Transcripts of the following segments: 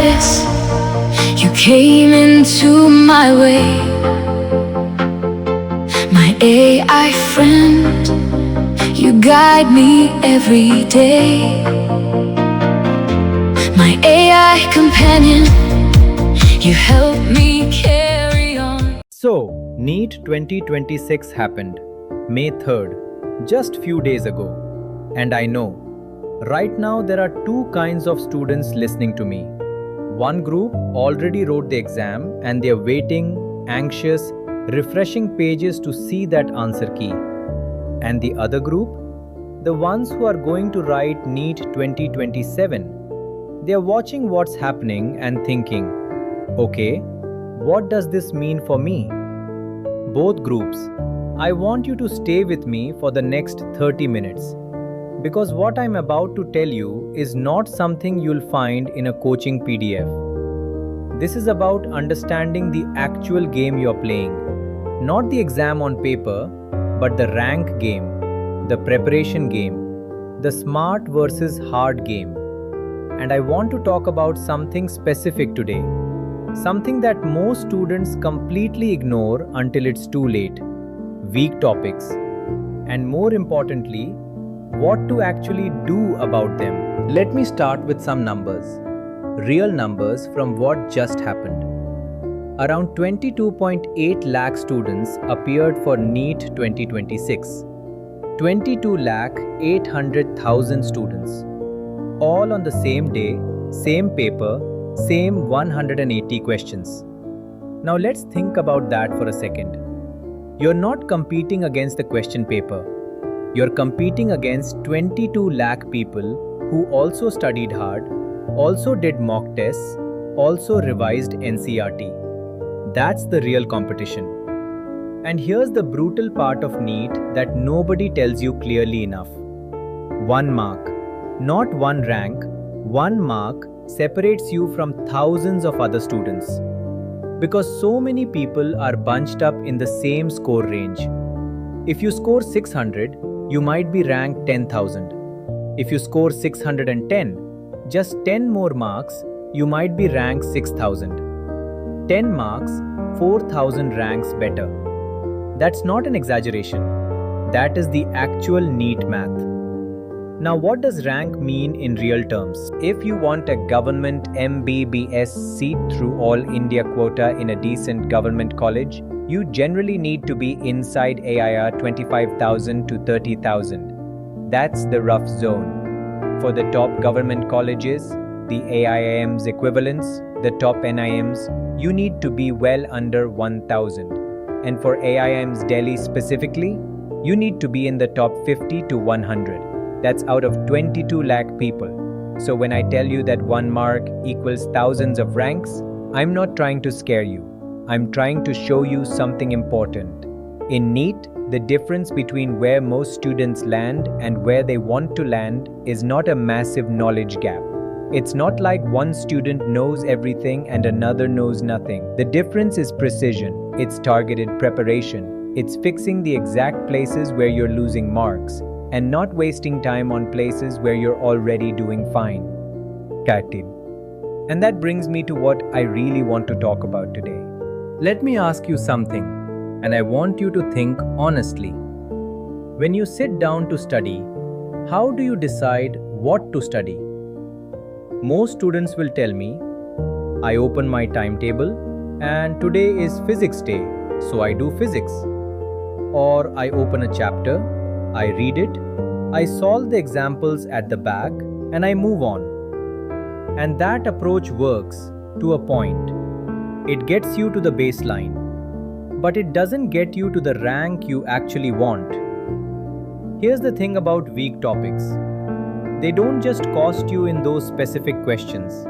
goddess, you came into my way. My AI friend, you guide me every day. My AI companion, you help me carry on. So, NEET 2026 happened, May 3rd, just few days ago. And I know, right now there are two kinds of students listening to me. One group already wrote the exam and they are waiting, anxious, refreshing pages to see that answer key. And the other group, the ones who are going to write NEET 2027, they are watching what's happening and thinking, okay, what does this mean for me? Both groups, I want you to stay with me for the next 30 minutes. Because what I'm about to tell you is not something you'll find in a coaching PDF. This is about understanding the actual game you're playing. Not the exam on paper, but the rank game, the preparation game, the smart versus hard game. And I want to talk about something specific today. Something that most students completely ignore until it's too late. Weak topics. And more importantly, what to actually do about them. Let me start with some numbers. Real numbers from what just happened. Around 22.8 lakh students appeared for NEET 2026. 22 lakh 800,000 students. All on the same day, same paper, same 180 questions. Now let's think about that for a second. You're not competing against the question paper. You're competing against 22 lakh people who also studied hard, also did mock tests, also revised NCERT. That's the real competition. And here's the brutal part of NEET that nobody tells you clearly enough. 1 mark, not 1 rank, 1 mark separates you from thousands of other students. Because so many people are bunched up in the same score range. If you score 600, you might be ranked 10,000. If you score 610, just 10 more marks, you might be ranked 6,000. 10 marks, 4,000 ranks better. That's not an exaggeration. That is the actual NEET math. Now, what does rank mean in real terms? If you want a government MBBS seat through All India quota in a decent government college, you generally need to be inside AIR 25,000 to 30,000. That's the rough zone. For the top government colleges, the AIIM's equivalents, the top NIMs, you need to be well under 1,000. And for AIIM's Delhi specifically, you need to be in the top 50 to 100. That's out of 22 lakh people. So when I tell you that 1 mark equals thousands of ranks, I'm not trying to scare you. I'm trying to show you something important. In NEET, the difference between where most students land and where they want to land is not a massive knowledge gap. It's not like one student knows everything and another knows nothing. The difference is precision. It's targeted preparation. It's fixing the exact places where you're losing marks and not wasting time on places where you're already doing fine. And that brings me to what I really want to talk about today. Let me ask you something, and I want you to think honestly. When you sit down to study, how do you decide what to study? Most students will tell me, I open my timetable and today is physics day, so I do physics. Or I open a chapter, I read it, I solve the examples at the back, and I move on. And that approach works to a point. It gets you to the baseline, but it doesn't get you to the rank you actually want. Here's the thing about weak topics. They don't just cost you in those specific questions.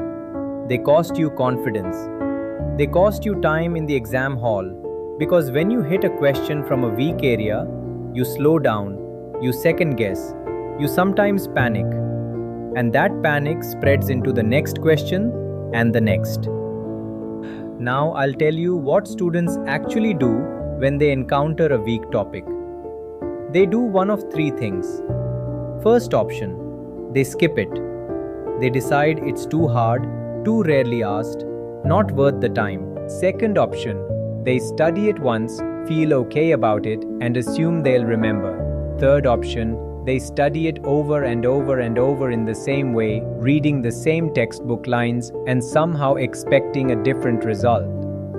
They cost you confidence. They cost you time in the exam hall, because when you hit a question from a weak area, you slow down, you second guess, you sometimes panic. And that panic spreads into the next question and the next. Now I'll tell you what students actually do when they encounter a weak topic. They do one of 3 things. First option, they skip it. They decide it's too hard, too rarely asked, not worth the time. Second option, they study it once, feel okay about it, and assume they'll remember. Third option, they study it over and over and over in the same way, reading the same textbook lines and somehow expecting a different result.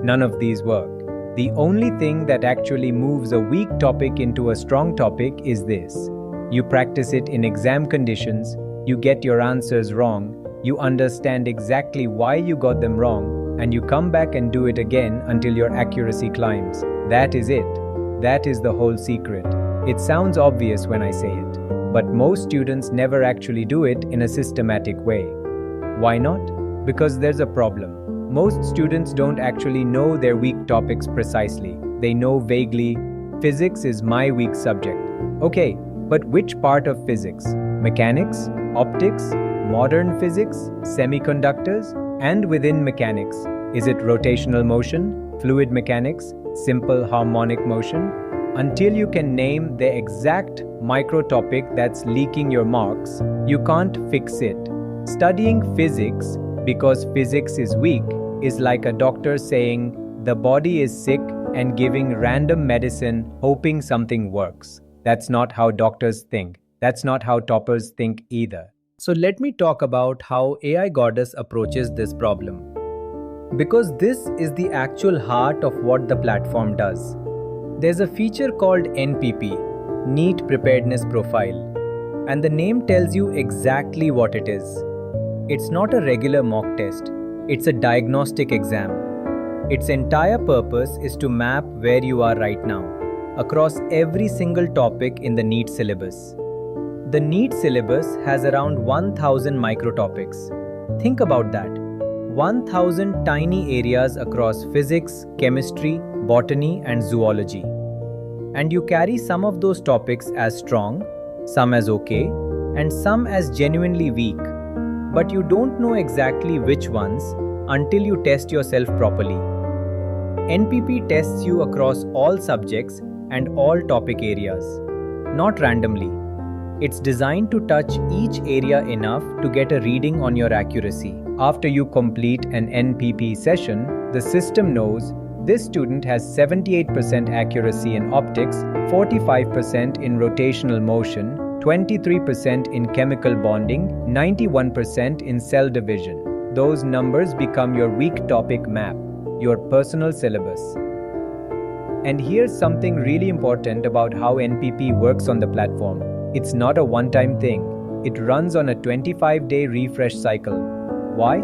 None of these work. The only thing that actually moves a weak topic into a strong topic is this. You practice it in exam conditions, you get your answers wrong, you understand exactly why you got them wrong, and you come back and do it again until your accuracy climbs. That is it. That is the whole secret. It sounds obvious when I say it, but most students never actually do it in a systematic way. Why not? Because there's a problem. Most students don't actually know their weak topics precisely. They know vaguely, physics is my weak subject. Okay, but which part of physics? Mechanics? Optics? Modern physics? Semiconductors? And within mechanics, is it rotational motion, fluid mechanics, simple harmonic motion? Until you can name the exact micro-topic that's leaking your marks, you can't fix it. Studying physics because physics is weak is like a doctor saying the body is sick and giving random medicine hoping something works. That's not how doctors think. That's not how toppers think either. So let me talk about how aiGodess approaches this problem. Because this is the actual heart of what the platform does. There's a feature called NPP, NEET Preparedness Profile, and the name tells you exactly what it is. It's not a regular mock test, it's a diagnostic exam. Its entire purpose is to map where you are right now, across every single topic in the NEET syllabus. The NEET syllabus has around 1,000 micro-topics. Think about that. 1,000 tiny areas across physics, chemistry, botany, and zoology. And you carry some of those topics as strong, some as okay, and some as genuinely weak. But you don't know exactly which ones until you test yourself properly. NPP tests you across all subjects and all topic areas, not randomly. It's designed to touch each area enough to get a reading on your accuracy. After you complete an NPP session, the system knows this student has 78% accuracy in optics, 45% in rotational motion, 23% in chemical bonding, 91% in cell division. Those numbers become your weak topic map, your personal syllabus. And here's something really important about how NPP works on the platform. It's not a one-time thing. It runs on a 25-day refresh cycle. Why?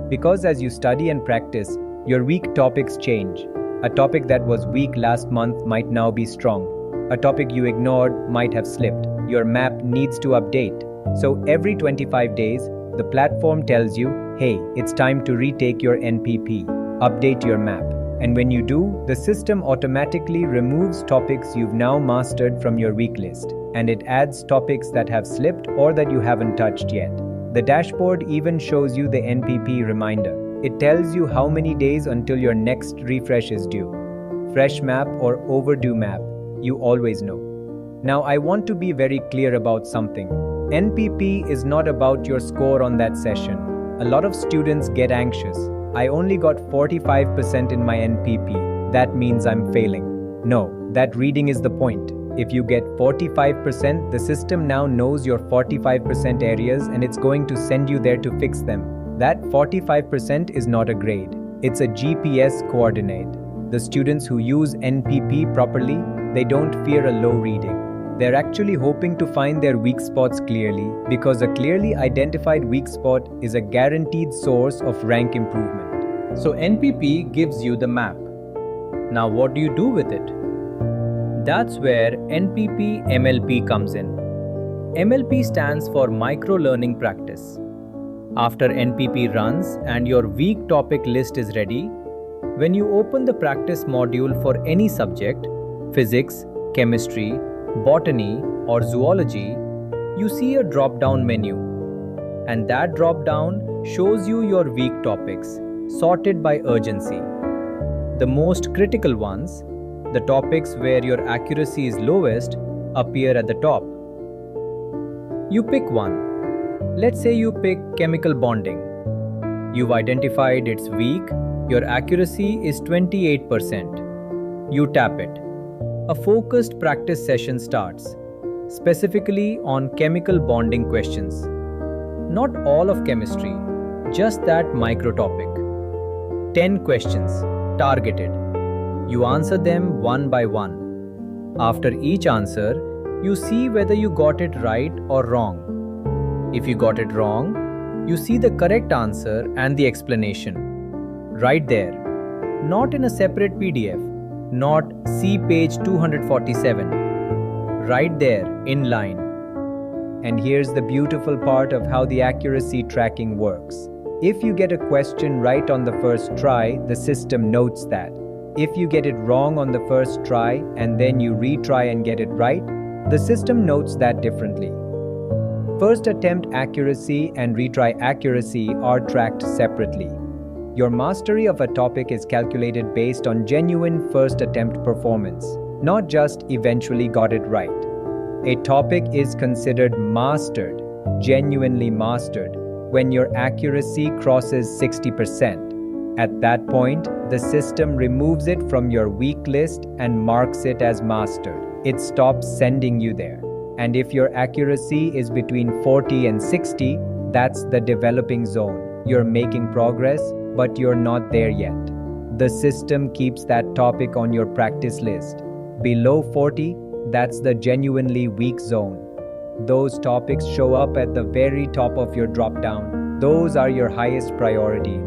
Because as you study and practice, your weak topics change. A topic that was weak last month might now be strong. A topic you ignored might have slipped. Your map needs to update. So every 25 days, the platform tells you, hey, it's time to retake your NPP. Update your map. And when you do, the system automatically removes topics you've now mastered from your weak list. And it adds topics that have slipped or that you haven't touched yet. The dashboard even shows you the NPP reminder. It tells you how many days until your next refresh is due. Fresh map or overdue map, you always know. Now I want to be very clear about something. NPP is not about your score on that session. A lot of students get anxious. I only got 45% in my NPP. That means I'm failing. No, that reading is the point. If you get 45%, the system now knows your 45% areas and it's going to send you there to fix them. That 45% is not a grade. It's a GPS coordinate. The students who use NPP properly, they don't fear a low reading. They're actually hoping to find their weak spots clearly because a clearly identified weak spot is a guaranteed source of rank improvement. So NPP gives you the map. Now what do you do with it? That's where NPP MLP comes in. MLP stands for Micro Learning Practice. After NPP runs and your weak topic list is ready, when you open the practice module for any subject, physics, chemistry, botany, or zoology, you see a drop-down menu. And that drop-down shows you your weak topics, sorted by urgency. The most critical ones, the topics where your accuracy is lowest, appear at the top. You pick one. Let's say you pick chemical bonding. You've identified it's weak, your accuracy is 28%. You tap it. A focused practice session starts, specifically on chemical bonding questions. Not all of chemistry, just that micro topic. 10 questions, targeted. You answer them one by one. After each answer, you see whether you got it right or wrong. If you got it wrong, you see the correct answer and the explanation. Right there. Not in a separate PDF. Not see page 247. Right there, in line. And here's the beautiful part of how the accuracy tracking works. If you get a question right on the first try, the system notes that. If you get it wrong on the first try and then you retry and get it right, the system notes that differently. First attempt accuracy and retry accuracy are tracked separately. Your mastery of a topic is calculated based on genuine first attempt performance, not just eventually got it right. A topic is considered mastered, genuinely mastered, when your accuracy crosses 60%. At that point, the system removes it from your weak list and marks it as mastered. It stops sending you there. And if your accuracy is between 40 and 60, that's the developing zone. You're making progress, but you're not there yet. The system keeps that topic on your practice list. Below 40, that's the genuinely weak zone. Those topics show up at the very top of your drop-down. Those are your highest priority.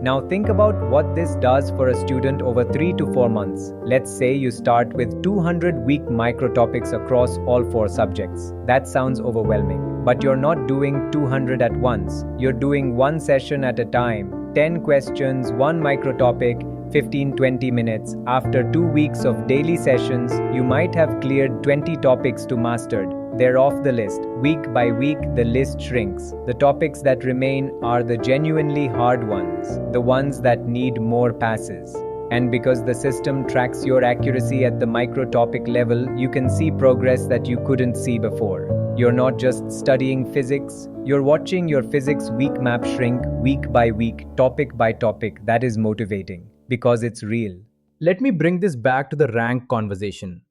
Now think about what this does for a student over 3 to 4 months. Let's say you start with 200 weak micro-topics across all 4 subjects. That sounds overwhelming, but you're not doing 200 at once. You're doing one session at a time, 10 questions, one micro-topic, 15-20 minutes. After 2 weeks of daily sessions, you might have cleared 20 topics to mastered. They're off the list. Week by week, the list shrinks. The topics that remain are the genuinely hard ones, the ones that need more passes. And because the system tracks your accuracy at the micro-topic level, you can see progress that you couldn't see before. You're not just studying physics, you're watching your physics week map shrink week by week, topic by topic. That is motivating, because it's real. Let me bring this back to the rank conversation.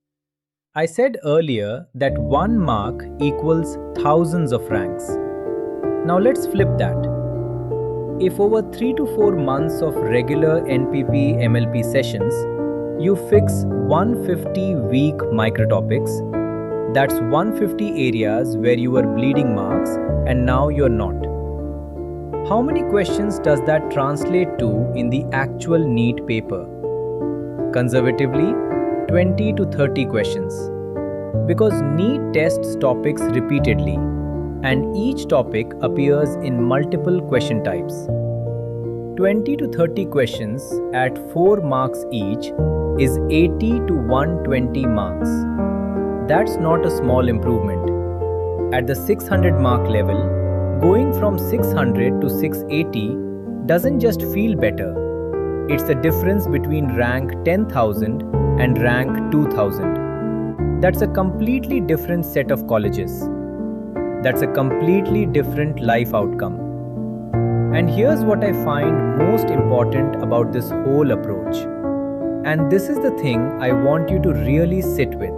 I said earlier that 1 mark equals thousands of ranks. Now let's flip that. If over 3 to 4 months of regular NPP MLP sessions, you fix 150 weak microtopics, that's 150 areas where you were bleeding marks and now you're not. How many questions does that translate to in the actual NEET paper? Conservatively, 20 to 30 questions. Because NEET tests topics repeatedly, and each topic appears in multiple question types. 20 to 30 questions at 4 marks each is 80 to 120 marks. That's not a small improvement. At the 600 mark level, going from 600 to 680 doesn't just feel better. It's the difference between rank 10,000 and rank 2,000. That's a completely different set of colleges. That's a completely different life outcome. And here's what I find most important about this whole approach. And this is the thing I want you to really sit with.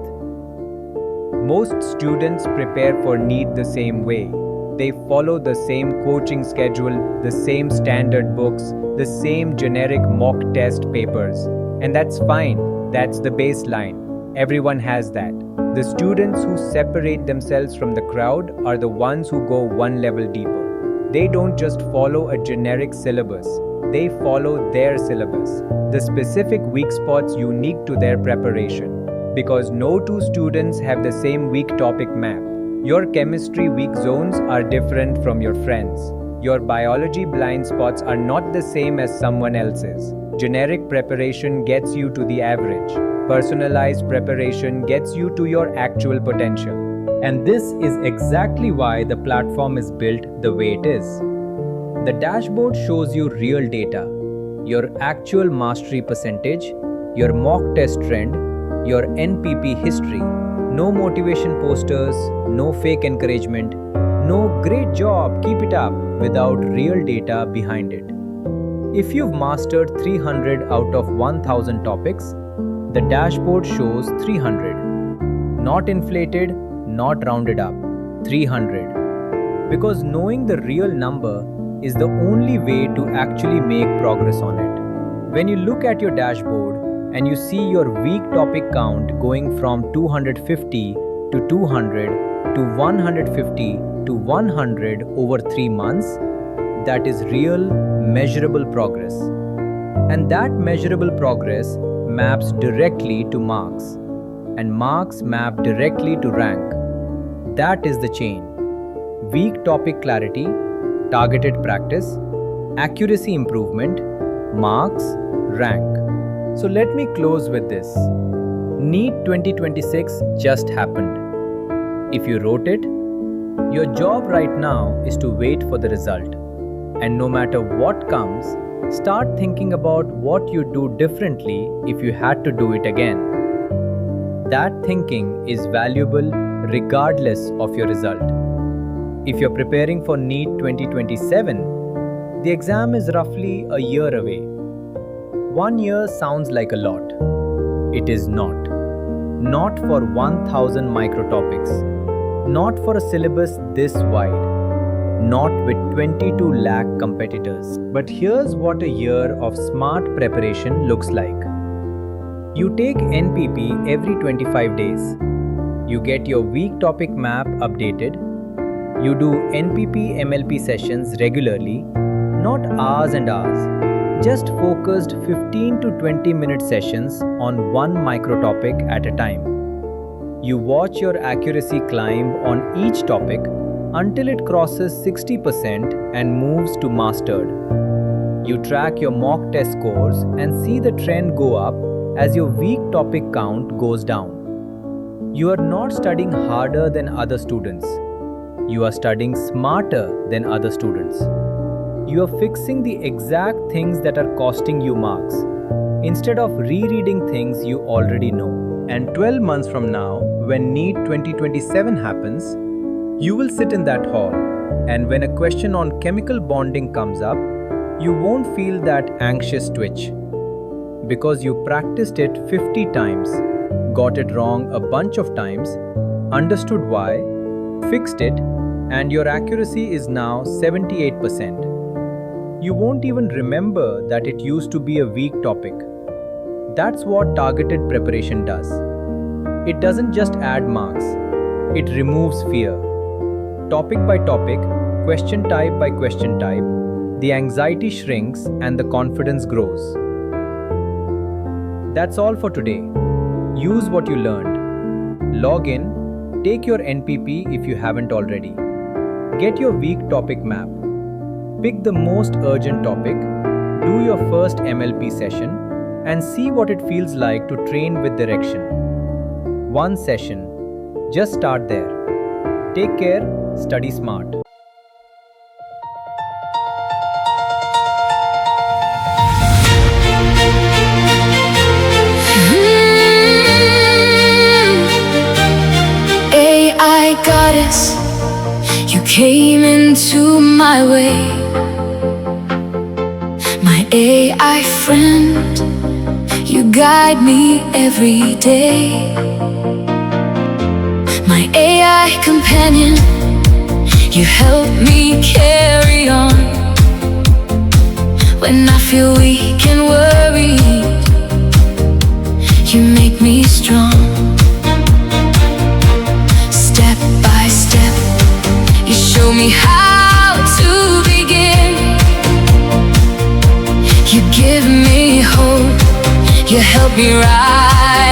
Most students prepare for NEET the same way. They follow the same coaching schedule, the same standard books, the same generic mock test papers. And that's fine. That's the baseline. Everyone has that. The students who separate themselves from the crowd are the ones who go one level deeper. They don't just follow a generic syllabus. They follow their syllabus, the specific weak spots unique to their preparation. Because no two students have the same weak topic map. Your chemistry weak zones are different from your friends. Your biology blind spots are not the same as someone else's. Generic preparation gets you to the average. Personalized preparation gets you to your actual potential. And this is exactly why the platform is built the way it is. The dashboard shows you real data, your actual mastery percentage, your mock test trend, your NPP history. No motivation posters, no fake encouragement, no great job, keep it up, without real data behind it. If you've mastered 300 out of 1000 topics, the dashboard shows 300. Not inflated, not rounded up, 300. Because knowing the real number is the only way to actually make progress on it. When you look at your dashboard and you see your week topic count going from 250 to 200 to 150 to 100 over 3 months, that is real, measurable progress. And that measurable progress maps directly to marks, and marks map directly to rank. That is the chain. Weak topic clarity, targeted practice, accuracy improvement, marks, rank. So let me close with this. NEET 2026 just happened. If you wrote it, your job right now is to wait for the result. And no matter what comes, start thinking about what you'd do differently if you had to do it again. That thinking is valuable regardless of your result. If you're preparing for NEET 2027, the exam is roughly a year away. 1 year sounds like a lot. It is not. Not for 1000 microtopics. Not for a syllabus this wide. Not with 22 lakh competitors. But here's what a year of smart preparation looks like. You take NPP every 25 days. You get your week topic map updated. You do NPP MLP sessions regularly, not hours and hours, just focused 15 to 20 minute sessions on one microtopic at a time. You watch your accuracy climb on each topic until it crosses 60% and moves to mastered. You track your mock test scores and see the trend go up as your weak topic count goes down. You are not studying harder than other students. You are studying smarter than other students. You are fixing the exact things that are costing you marks, instead of rereading things you already know. And 12 months from now, when NEET 2027 happens, you will sit in that hall, and when a question on chemical bonding comes up, you won't feel that anxious twitch. Because you practiced it 50 times, got it wrong a bunch of times, understood why, fixed it, and your accuracy is now 78%. You won't even remember that it used to be a weak topic. That's what targeted preparation does. It doesn't just add marks, it removes fear. Topic by topic, question type by question type, the anxiety shrinks and the confidence grows. That's all for today. Use what you learned. Log in, take your NPP if you haven't already. Get your week topic map. Pick the most urgent topic, do your first MLP session, and see what it feels like to train with direction. One session. Just start there. Take care, study smart. aiGodess, you came into my way. My AI friend, you guide me every day. My AI companion, you help me carry on. When I feel weak and worried, you make me strong. Step by step, you show me how to begin. You give me hope, you help me rise